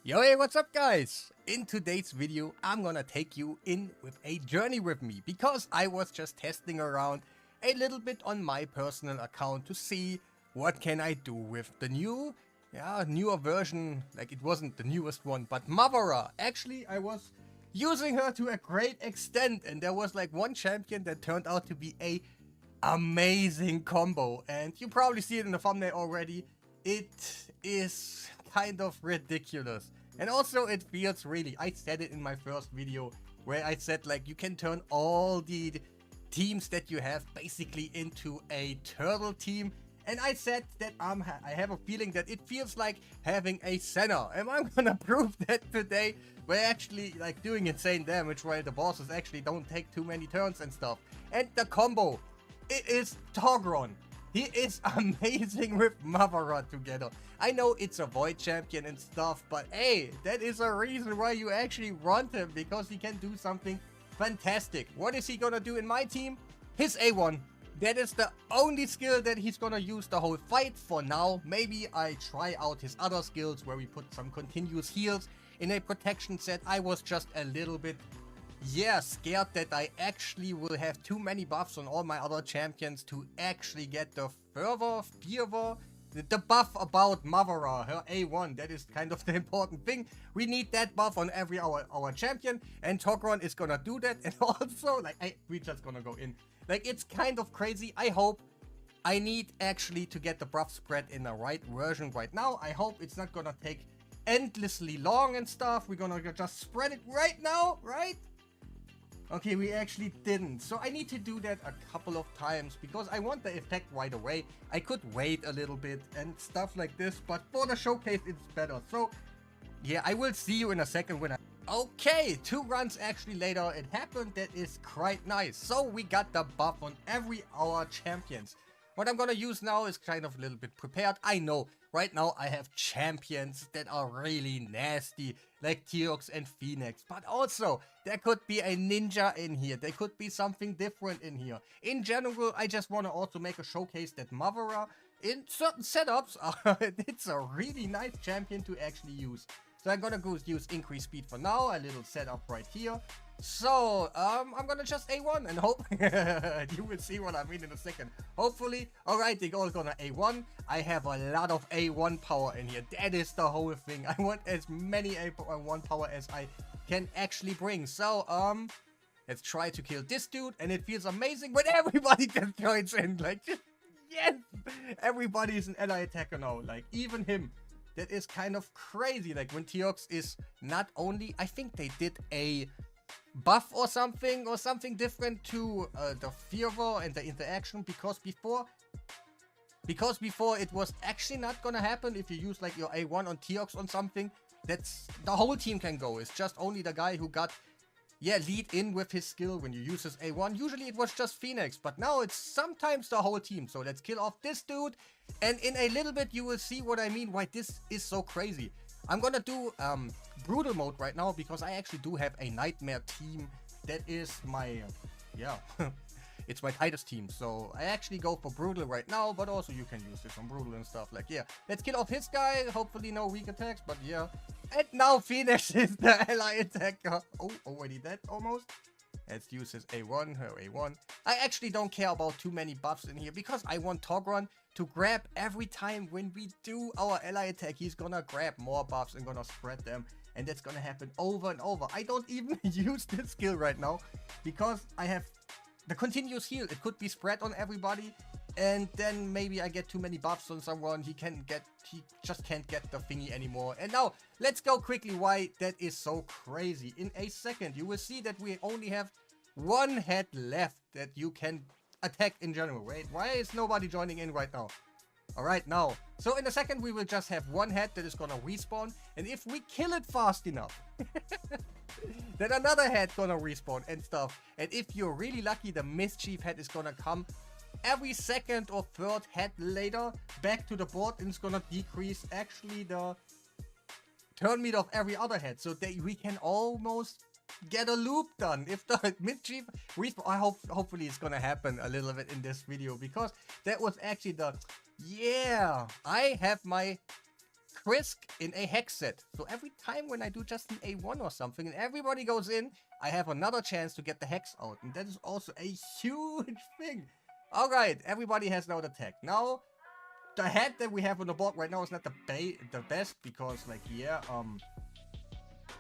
Yo, hey, what's up guys? In today's video, I'm gonna take you in with a journey with me because I was just testing around a little bit on my personal account to see what can I do with the newer version. Like, it wasn't the newest one, but Mavara. Actually, I was using her to a great extent, and there was like one champion that turned out to be a amazing combo, and you probably see it in the thumbnail already. It is kind of ridiculous. And also it feels really, I said it in my first video where I said like you can turn all the teams that you have basically into a turtle team. And I said that I have a feeling that it feels like having a center. And I'm gonna prove that today. We're actually like doing insane damage while the bosses actually don't take too many turns and stuff. And the combo, it is Togron. He is amazing with Mavara together. I know it's a void champion and stuff, but hey, that is a reason why you actually want him, because he can do something fantastic. What is he gonna do in my team? His A1. That is the only skill that he's gonna use the whole fight for now. Maybe I try out his other skills where we put some continuous heals in a protection set. I was just a little bit scared that I actually will have too many buffs on all my other champions to actually get the the buff about Mavara, her A1. That is kind of the important thing. We need that buff on every our champion, and Togron is gonna do that. And also, like, we just gonna go in. Like, it's kind of crazy. I need actually to get the buff spread in the right version right now. I hope it's not gonna take endlessly long and stuff. We're gonna just spread it right now, right? Okay, we actually didn't. So I need to do that a couple of times because I want the effect right away. I could wait a little bit and stuff like this, but for the showcase it's better. So yeah, I will see you in a second when Okay, 2 runs actually later it happened. That is quite nice. So we got the buff on every our champions. What I'm gonna use now is kind of a little bit prepared. I know, right now I have champions that are really nasty, like Teox and Phoenix. But also, there could be a ninja in here. There could be something different in here. In general, I just want to also make a showcase that Mavara, in certain setups, it's a really nice champion to actually use. So I'm gonna go use increase speed for now, a little setup right here. So, I'm gonna just A1 and hope you will see what I mean in a second. Hopefully, alright, they all gonna A1. I have a lot of A1 power in here. That is the whole thing. I want as many A1 power as I can actually bring. So, let's try to kill this dude. And it feels amazing when everybody just joins in. Like, yes! Everybody is an ally attacker now. Like, even him. That is kind of crazy. Like, when Teox is not only, I think they did a buff or something different to the fervor and the interaction, because before it was actually not gonna happen. If you use like your A1 on Teox on something, that's the whole team can go. It's just only the guy who got lead in with his skill when you use his A1. Usually it was just Phoenix, but now it's sometimes the whole team. So let's kill off this dude, and in a little bit you will see what I mean, why this is so crazy. I'm gonna do brutal mode right now because I actually do have a nightmare team that is my it's my tightest team. So I actually go for brutal right now, but also you can use this on brutal and stuff. Like, yeah, let's kill off his guy. Hopefully no weak attacks, but yeah. And now Phoenix is the ally attacker. Oh, already dead almost. Let's use his A1, her A1. I actually don't care about too many buffs in here because I want Togron to grab every time when we do our ally attack. He's gonna grab more buffs and gonna spread them. And that's gonna happen over and over. I don't even use this skill right now because I have the continuous heal. It could be spread on everybody. And then maybe I get too many buffs on someone. He just can't get the thingy anymore. And now, let's go quickly why that is so crazy. In a second, you will see that we only have 1 head left that you can attack in general. Wait, why is nobody joining in right now? Alright, now. So in a second, we will just have 1 head that is gonna respawn. And if we kill it fast enough, then another head gonna respawn and stuff. And if you're really lucky, the mischief head is gonna come every second or third head later back to the board, and it's gonna decrease actually the turn meter of every other head, so that we can almost get a loop done. If the mischief respawn, hopefully it's gonna happen a little bit in this video, because that was actually the I have my Krisk in a hex set. So every time when I do just an A1 or something and everybody goes in, I have another chance to get the hex out. And that is also a huge thing. Alright, everybody has now the tech. Now, the head that we have on the board right now is not the best because, like, yeah,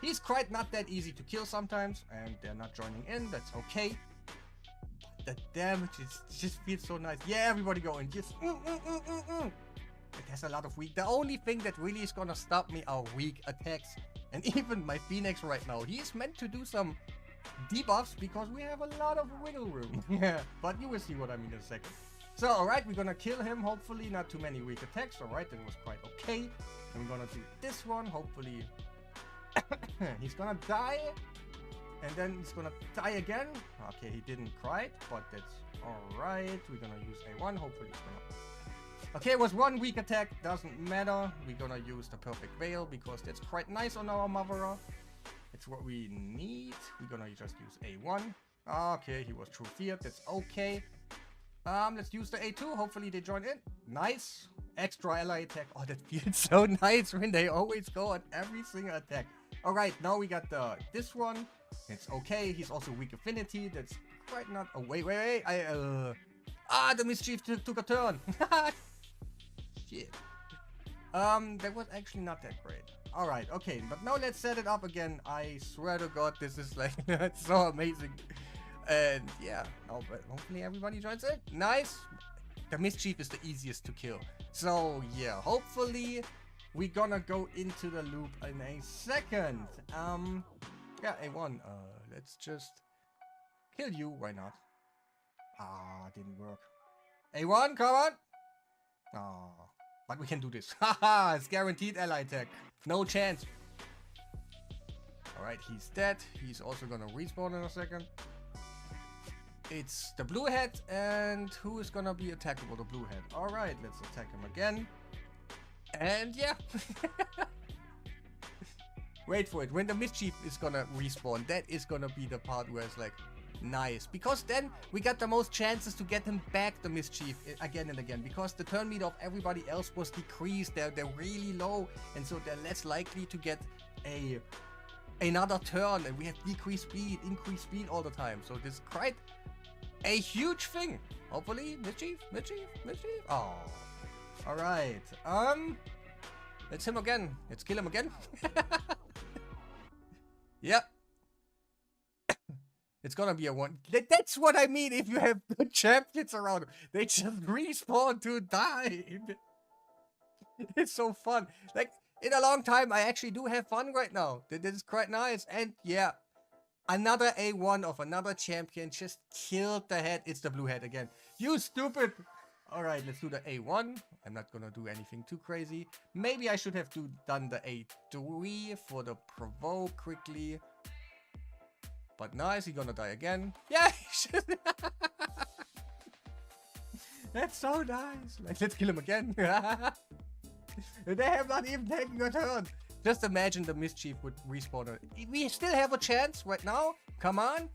he's quite not that easy to kill sometimes, and they're not joining in. That's okay. The damage just feels so nice. Yeah, everybody going. Just It has a lot of weak. The only thing that really is gonna stop me are weak attacks. And even my Phoenix right now, he is meant to do some debuffs because we have a lot of wiggle room. Yeah, but you will see what I mean in a second. So, alright, we're gonna kill him. Hopefully, not too many weak attacks. Alright, that was quite okay. And we're gonna do this one. Hopefully, he's gonna die. And then he's gonna die again. Okay, he didn't cry, but that's alright. We're gonna use A1. Hopefully, he's gonna... Okay, it was one weak attack. Doesn't matter. We're gonna use the perfect veil because that's quite nice on our Mavara. It's what we need. We're gonna just use A1. Okay, he was true feared. That's okay. Let's use the A2. Hopefully they join in. Nice. Extra ally attack. Oh, that feels so nice when they always go on every single attack. Alright, now we got this one. It's okay. He's also weak affinity. That's quite not... Oh, wait. The mischief took a turn. Shit. That was actually not that great. Alright, okay. But now let's set it up again. I swear to God, this is like... it's so amazing. And yeah, hopefully everybody joins in. Nice. The mischief is the easiest to kill. So yeah, hopefully we're gonna go into the loop in a second. Yeah, A1. Let's just kill you. Why not? Ah, didn't work. A1, come on. Ah, but we can do this. Haha, it's guaranteed ally attack. No chance. Alright, he's dead. He's also gonna respawn in a second. It's the blue head, and who is gonna be attackable? The blue head. Alright, let's attack him again. And yeah. Wait for it. When the mischief is gonna respawn, that is gonna be the part where it's like, nice. Because then we got the most chances to get him back, the mischief, again and again. Because the turn meter of everybody else was decreased. They're really low, and so they're less likely to get another turn. And we have decreased speed, increased speed all the time. So this is quite a huge thing. Hopefully, mischief. Oh, all right. Let's him again. Let's kill him again. Yep. It's gonna be a one. That's what I mean. If you have good champions around, they just respawn to die. It's so fun. Like in a long time, I actually do have fun right now. This is quite nice. And yeah. Another A1 of another champion just killed the head. It's the blue head again. You stupid! Alright, let's do the A1. I'm not gonna do anything too crazy. Maybe I should have done the A3 for the provoke quickly. But nice, he's gonna die again. Yeah! That's so nice. Like, let's kill him again. They have not even taken a turn. Just imagine the mischief would respawn. We still have a chance right now. Come on.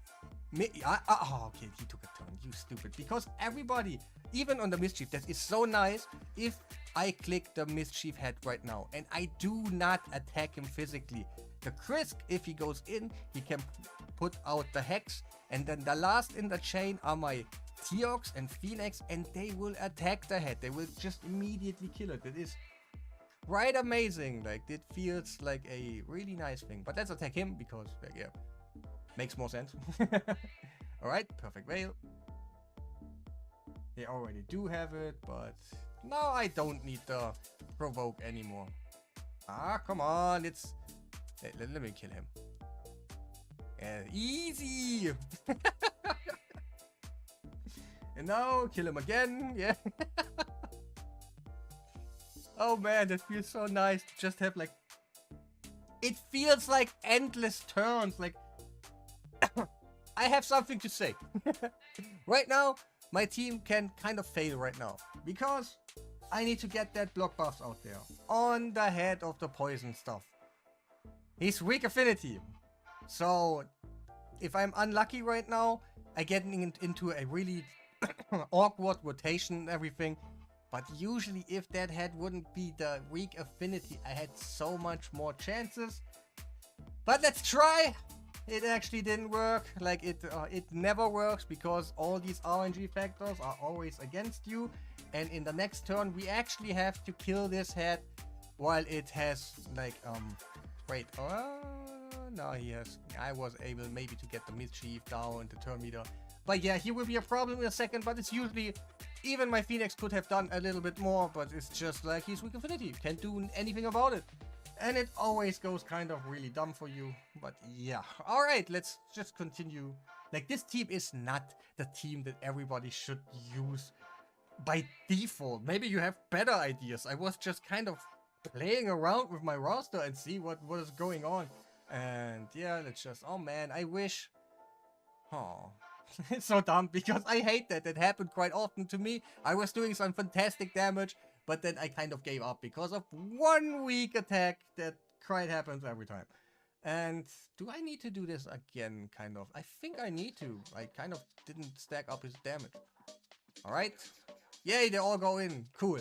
Oh, okay, he took a turn. You stupid. Because everybody, even on the mischief, that is so nice. If I click the mischief head right now and I do not attack him physically, the Krisk, if he goes in, he can put out the hex. And then the last in the chain are my Teox and Phoenix, and they will attack the head. They will just immediately kill it. It is quite amazing. Like, it feels like a really nice thing. But let's attack him because, like, yeah, makes more sense. Alright, perfect veil. They already do have it, but now I don't need the provoke anymore. Ah, come on, it's... Let me kill him. Easy! And now, kill him again, yeah. Oh man, that feels so nice to just have like... It feels like endless turns, like... I have something to say. Right now, my team can kind of fail right now. Because I need to get that block buffs out there. On the head of the poison stuff. He's weak affinity. So, if I'm unlucky right now, I get into a really awkward rotation and everything. But usually if that head wouldn't be the weak affinity, I had so much more chances. But let's try. It actually didn't work. Like it never works because all these RNG factors are always against you. And in the next turn, we actually have to kill this head while it has like, wait, no, he has, I was able maybe to get the mischief down, the turn meter. But yeah, he will be a problem in a second, but it's usually, even my Phoenix could have done a little bit more, but it's just like he's weak affinity. Can't do anything about it. And it always goes kind of really dumb for you. But yeah. Alright, let's just continue. Like, this team is not the team that everybody should use by default. Maybe you have better ideas. I was just kind of playing around with my roster and see what is going on. And yeah, let's just... Oh man, I wish... Oh... It's so dumb because I hate that. That happened quite often to me. I was doing some fantastic damage, but then I kind of gave up because of one weak attack that quite happens every time. And do I need to do this again, kind of? I think I need to. I kind of didn't stack up his damage. Alright. Yay, they all go in. Cool.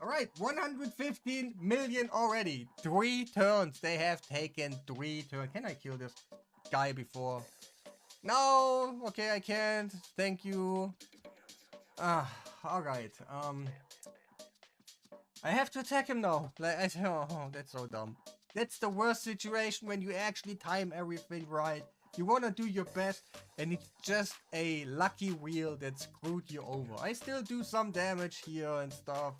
Alright, 115 million already. 3 turns. They have taken 3 turns. Can I kill this guy before? No, okay, I can't. Thank you. Alright. I have to attack him now. Like, oh, that's so dumb. That's the worst situation when you actually time everything right. You want to do your best, and it's just a lucky wheel that screwed you over. I still do some damage here and stuff,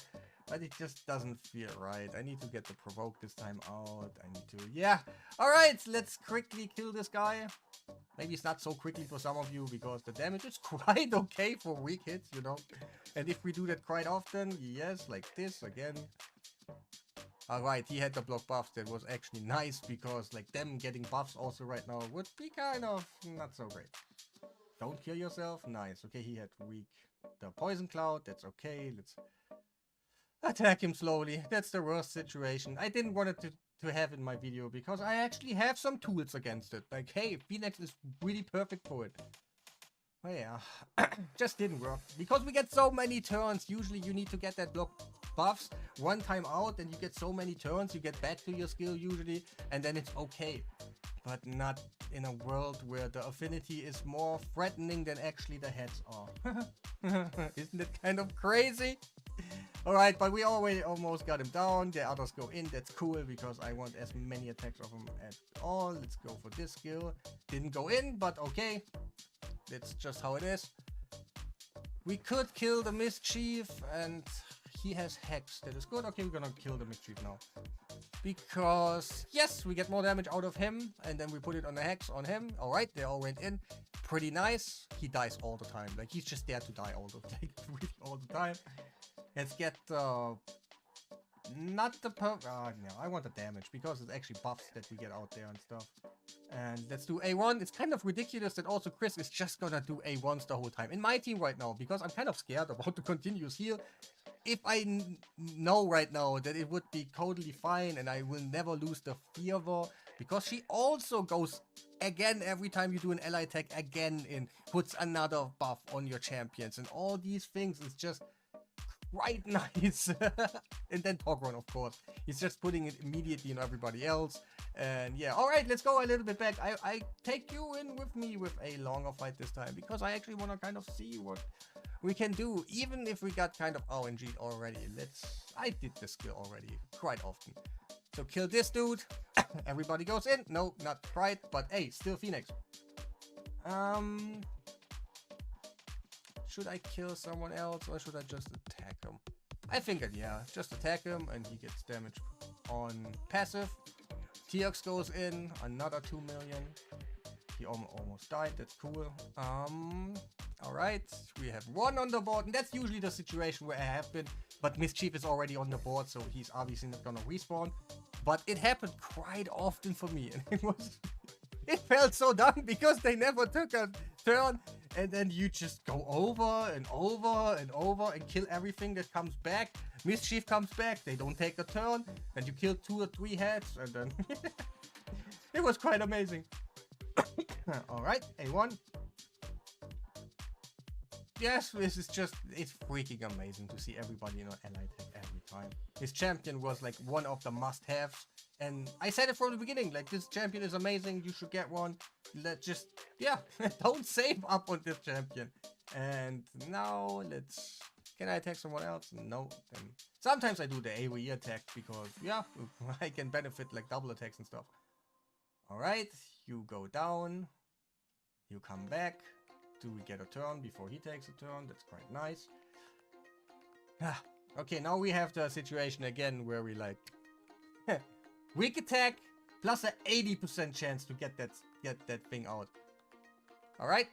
but it just doesn't feel right. I need to get the provoke this time out. I need to... Yeah. Alright, let's quickly kill this guy. Maybe it's not so quickly for some of you, because the damage is quite okay for weak hits, you know. And if we do that quite often, yes, like this again. Alright, he had the block buffs. That was actually nice, because like them getting buffs also right now would be kind of not so great. Don't kill yourself. Nice. Okay, he had weak the poison cloud. That's okay. Let's attack him slowly. That's the worst situation. I didn't want it to have in my video because I actually have some tools against it. Like, hey, Phoenix is really perfect for it. Oh yeah, just didn't work. Because we get so many turns, usually you need to get that block buffs one time out and you get so many turns, you get back to your skill usually, and then it's okay. But not in a world where the affinity is more threatening than actually the heads are. Isn't it kind of crazy? Alright, but we already almost got him down. The others go in. That's cool because I want as many attacks of him at all. Let's go for this skill. Didn't go in, but okay. That's just how it is. We could kill the mischief and he has hex. That is good. Okay, we're gonna kill the mischief now. Because, yes, we get more damage out of him. And then we put it on the hex on him. Alright, they all went in. Pretty nice. He dies all the time. Like, he's just there to die all the time. Let's get not the no, I want the damage because it's actually buffs that we get out there and stuff. And let's do A1. It's kind of ridiculous that also Chris is just gonna do A1s the whole time in my team right now because I'm kind of scared about the continuous heal. If I know right now that it would be totally fine and I will never lose the fervor because she also goes again every time you do an ally attack again and puts another buff on your champions and all these things is just quite nice. And then Togron, of course, he's just putting it immediately on everybody else. And yeah, all right, let's go a little bit back. I take you in with me with a longer fight this time because I actually want to kind of see what we can do, even if we got kind of RNG already. I did this skill already quite often. So kill this dude. Everybody goes in. No, not quite, but hey, still Phoenix. Should I kill someone else or should I just attack him? I think yeah, just attack him and he gets damage on passive. TX goes in, another 2 million. He almost died, that's cool. Alright, we have 1 on the board, and that's usually the situation where I have been. But Mischief is already on the board, so he's obviously not gonna respawn. But it happened quite often for me, and it felt so dumb because they never took a turn. And then you just go over and over and over and kill everything that comes back. Mischief comes back, they don't take a turn, and you kill 2 or 3 heads, and then it was quite amazing. Alright, A1. yes, this is just, it's freaking amazing to see everybody in an ally tech every time. His champion was like one of the must-haves. And I said it from the beginning, like, this champion is amazing, you should get one. Let's just, yeah, don't save up on this champion. And now let's, can I attack someone else? No. Then sometimes I do the AoE attack because, yeah, I can benefit like double attacks and stuff. Alright, you go down. You come back. Do we get a turn before he takes a turn? That's quite nice. Okay, now we have the situation again where we like weak attack plus an 80% chance to get that thing out. Alright.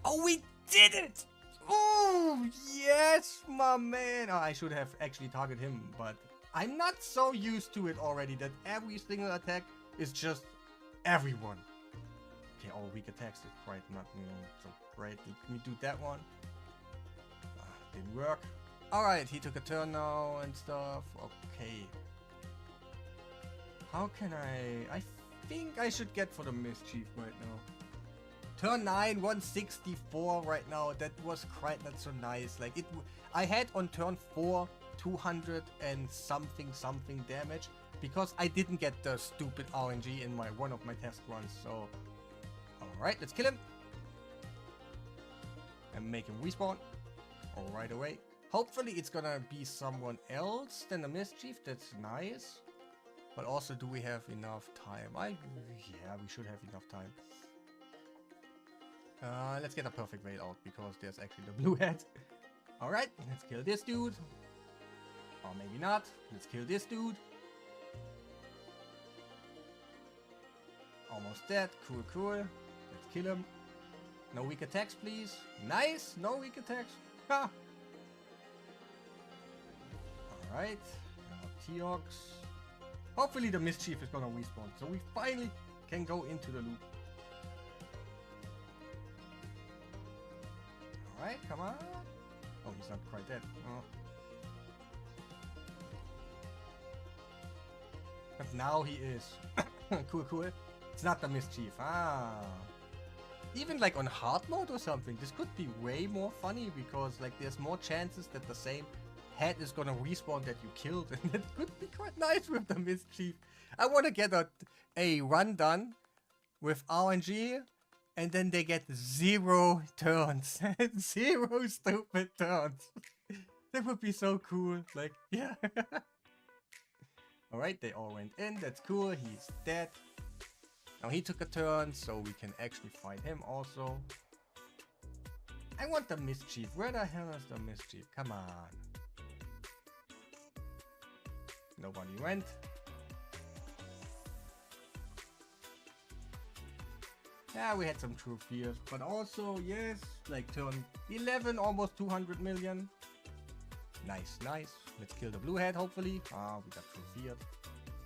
Oh, we did it! Oh, yes, my man. Oh, I should have actually targeted him, but I'm not so used to it already that every single attack is just everyone. Okay, all weak attacks is quite not, so great. Let me do that one. Didn't work. Alright, he took a turn now and stuff. Okay. How can I think I should get for the mischief right now. Turn 9, 164 right now. That was quite not so nice. Like I had on turn 4 200 and something damage because I didn't get the stupid RNG in one of my test runs. So, all right, let's kill him and make him respawn. All right, away. Hopefully, it's gonna be someone else than the mischief. That's nice. But also, do we have enough time? Yeah, we should have enough time. Let's get a perfect raid out because there's actually the blue hat. Alright, let's kill this dude. Or maybe not. Let's kill this dude. Almost dead. Cool, cool. Let's kill him. No weak attacks, please. Nice. No weak attacks. Ha! Alright. Now T-Ox. Hopefully the mischief is gonna respawn. So we finally can go into the loop. Alright, come on. Oh, he's not quite dead. Oh. But now he is. Cool, cool. It's not the mischief. Ah. Even like on hard mode or something, this could be way more funny because like there's more chances that the same head is gonna respawn that you killed, and that could be quite nice with the mischief. I want to get a run done with RNG. And then they get 0 turns. 0 stupid turns. That would be so cool. Like, yeah. Alright, they all went in. That's cool. He's dead. Now he took a turn, so we can actually fight him also. I want the mischief. Where the hell is the mischief? Come on. Nobody went. Yeah, we had some true fears, but also, yes, like turn 11, almost 200 million. Nice, nice. Let's kill the blue head, hopefully. Ah, we got true fears.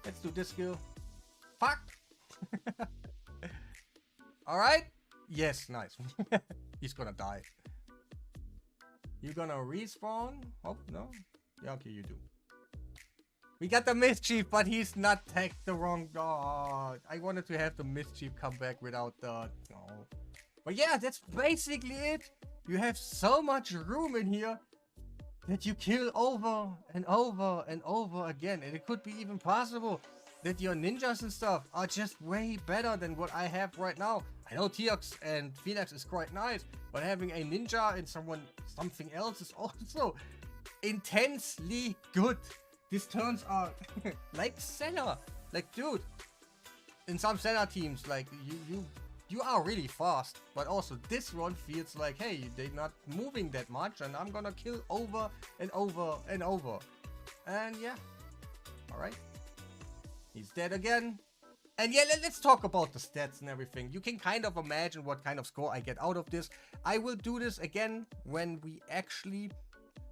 Let's do this skill. Fuck! Alright. Yes, nice. He's gonna die. You gonna respawn? Oh, no. Yeah, okay, you do. We got the mischief, but he's not tagged the wrong dog. I wanted to have the mischief come back without the... No. But yeah, that's basically it. You have so much room in here that you kill over and over and over again. And it could be even possible that your ninjas and stuff are just way better than what I have right now. I know T-Ox and Phoenix is quite nice, but having a ninja and something else is also intensely good. These turns are like Senna. Like, dude, in some Senna teams, like, you are really fast. But also, this one feels like, hey, they're not moving that much, and I'm gonna kill over and over and over. And yeah. Alright. He's dead again. And yeah, let's talk about the stats and everything. You can kind of imagine what kind of score I get out of this. I will do this again when we actually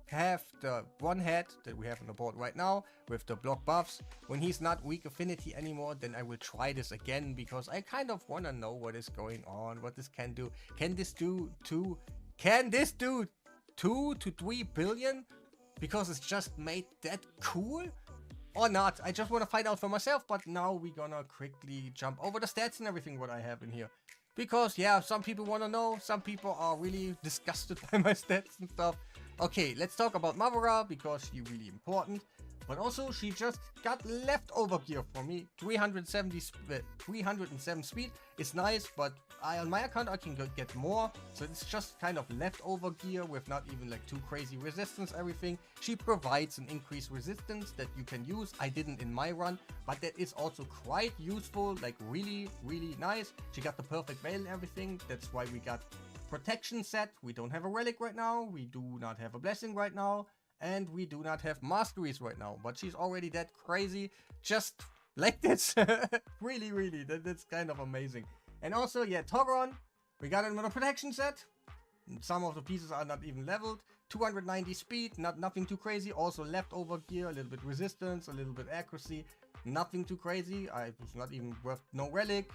have the one head that we have on the board right now with the block buffs. When he's not weak affinity anymore, then I will try this again because I kind of want to know what is going on, what this can do. Can this do 2 to 3 billion because it's just made that cool or not? I just want to find out for myself. But now we're gonna quickly jump over the stats and everything what I have in here. Because, yeah, some people want to know. Some people are really disgusted by my stats and stuff. Okay, let's talk about Mavara, because she's really important. But also, she just got leftover gear for me. 307 speed is nice, but on my account I can get more. So it's just kind of leftover gear with not even like too crazy resistance, everything. She provides an increased resistance that you can use. I didn't in my run, but that is also quite useful, like really, really nice. She got the perfect veil and everything. That's why we got protection set. We don't have a relic right now. We do not have a blessing right now. And we do not have masteries right now, but she's already that crazy, just like this. Really, really, that's kind of amazing. And also, yeah, Togeron, we got another protection set. Some of the pieces are not even leveled. 290 speed, nothing too crazy. Also leftover gear, a little bit resistance, a little bit accuracy. Nothing too crazy. It's not even worth no relic.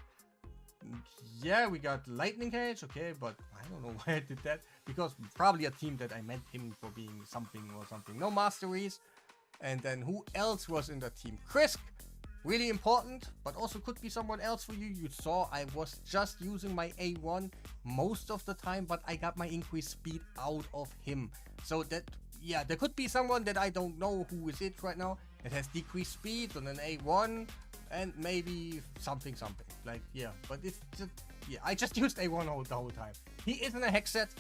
Yeah, we got Lightning Cage, okay, but I don't know why I did that. Because probably a team that I meant him for being something or something. No masteries. And then who else was in the team? Krisk, really important, but also could be someone else for you. You saw I was just using my A1 most of the time, but I got my increased speed out of him. So that, yeah, there could be someone that I don't know who is it right now. It has decreased speed on an A1. And maybe something. Like, yeah, but it's just, yeah, I just used A1 the whole time. He isn't a hex set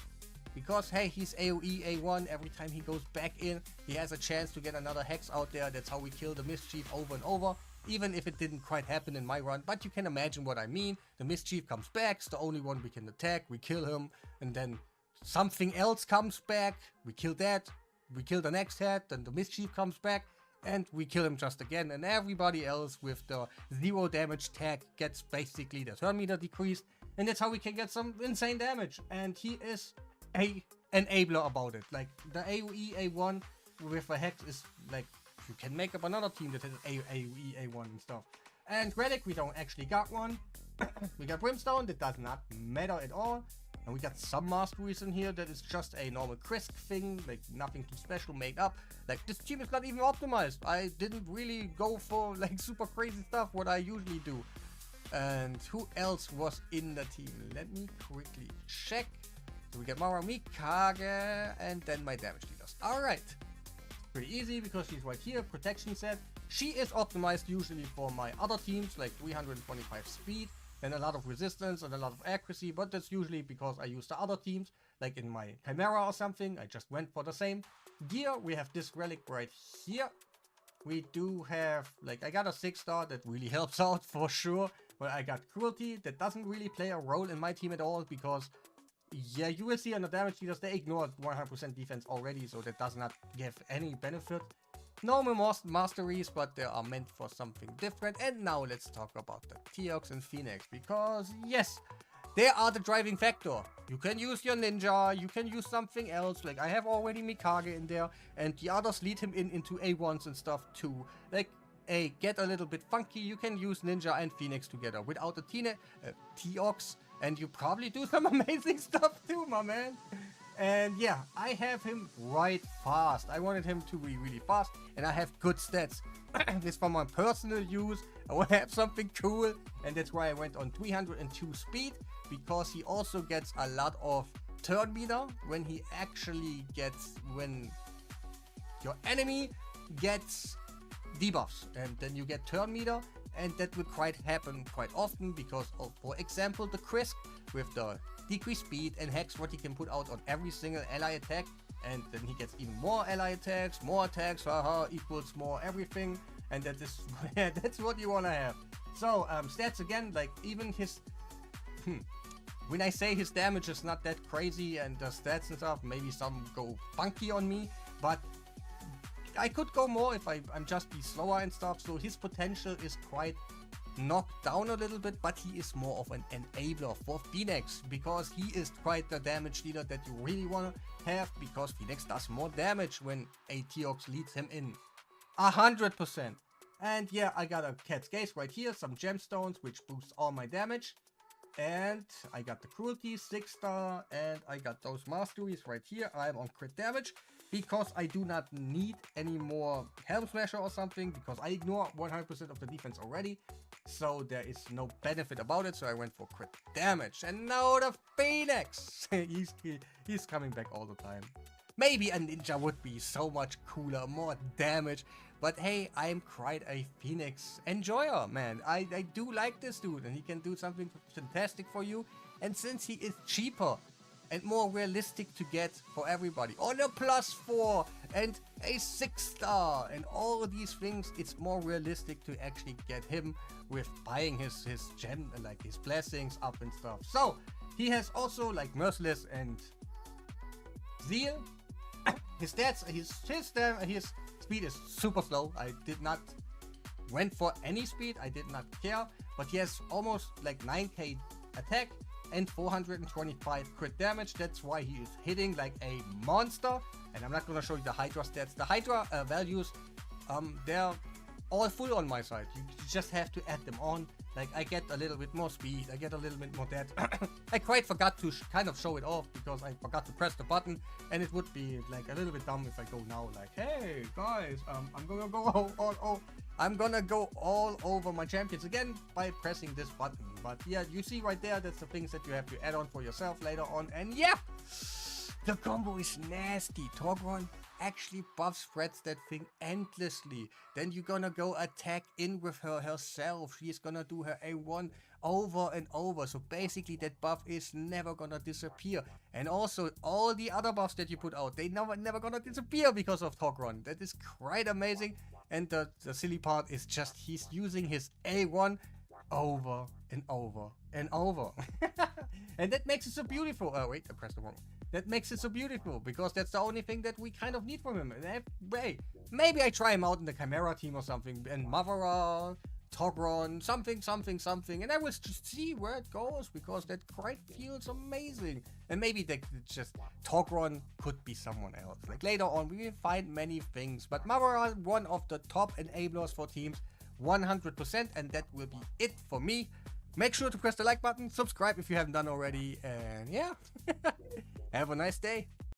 because, hey, he's AoE A1. Every time he goes back in, he has a chance to get another hex out there. That's how we kill the Mischief over and over, even if it didn't quite happen in my run. But you can imagine what I mean. The Mischief comes back. It's the only one we can attack. We kill him, and then something else comes back. We kill that. We kill the next head. Then the Mischief comes back. And we kill him just again, and everybody else with the 0 damage tag gets basically the turn meter decreased, and that's how we can get some insane damage. And he is a enabler about it. Like the AoE A1 with a hex is like, you can make up another team that has AoE A1 and stuff. And Relic, we don't actually got one. We got Brimstone, that does not matter at all. And we got some masteries in here that is just a normal Krisk thing, like nothing too special made up. Like this team is not even optimized. I didn't really go for like super crazy stuff, what I usually do. And who else was in the team? Let me quickly check. So we got Mavara, Mikage, and then my damage dealers. Alright. Pretty easy because she's right here, protection set. She is optimized usually for my other teams, like 325 speed. And a lot of resistance and a lot of accuracy, but that's usually because I use the other teams, like in my Chimera or something. I just went for the same gear. We have this relic right here. We do have, like, I got a 6-star that really helps out for sure, but I got Cruelty that doesn't really play a role in my team at all because, yeah, you will see on the damage dealers, they ignored 100% defense already, so that does not give any benefit. Normal masteries, but they are meant for something different. And now let's talk about the Teox and Phoenix, because yes, they are the driving factor. You can use your ninja, you can use something else, like I have already Mikage in there, and the others lead him into A1s and stuff too. Like, get a little bit funky, you can use ninja and Phoenix together without a Teox, and you probably do some amazing stuff too, my man. And yeah, I have him right fast. I wanted him to be really fast, and I have good stats. This for my personal use. I want to have something cool, and that's why I went on 302 speed, because he also gets a lot of turn meter when he actually gets, when your enemy gets debuffs, and then you get turn meter, and that will quite happen quite often because of, for example, the Krisk with the decreased speed and hex, what he can put out on every single ally attack, and then he gets even more ally attacks, haha, equals more everything, and that is that's what you want to have. So stats again, like even his when I say his damage is not that crazy and the stats and stuff, maybe some go funky on me, but I could go more if I'm just be slower and stuff. So his potential is quite knocked down a little bit, but he is more of an enabler for Phoenix, because he is quite the damage dealer that you really want to have, because Phoenix does more damage when a Teox leads him in 100%. And yeah, I got a Cat's Gaze right here, some gemstones which boosts all my damage, and I got the Cruelty 6-star, and I got those masteries right here. I'm on crit damage because I do not need any more Helm Smasher or something, because I ignore 100% of the defense already. so there is no benefit about it, so I went for crit damage. And now the Phoenix! he's coming back all the time. Maybe a ninja would be so much cooler, more damage, but hey, I'm quite a Phoenix enjoyer, man. I do like this dude, and he can do something fantastic for you. And since he is cheaper and more realistic to get for everybody, on a +4 and a 6-star and all of these things, it's more realistic to actually get him with buying his gem, like his blessings up and stuff. So he has also like Merciless and Zeal. His stats, his speed is super slow. I did not went for any speed. I did not care, but he has almost like 9k attack and 425 crit damage. That's why he is hitting like a monster. And I'm not gonna show you the Hydra stats. The Hydra values, they're all full on my side. You just have to add them on. Like, I get a little bit more speed, I get a little bit more that. I quite forgot to kind of show it off because I forgot to press the button, and it would be like a little bit dumb if I go now like, hey guys, I'm gonna go all over my champions again by pressing this button. But yeah, you see right there, that's the things that you have to add on for yourself later on. And yeah, the combo is nasty. Togron actually buff spreads that thing endlessly. Then you're gonna go attack in with her herself. She's gonna do her A1 over and over. So basically that buff is never gonna disappear. And also all the other buffs that you put out, they never gonna disappear because of Togron. That is quite amazing. And the silly part is just he's using his A1 over and over and over. And that makes it so beautiful. Wait, I pressed the wrong. That makes it so beautiful because that's the only thing that we kind of need from him. And hey, maybe I try him out in the Chimera team or something, and Mavara, Togron, something, and I will just see where it goes because that quite feels amazing. And maybe that just Togron could be someone else. Like later on, we will find many things, but Mavara, one of the top enablers for teams, 100%, and that will be it for me. Make sure to press the like button, subscribe if you haven't done already, and yeah, have a nice day.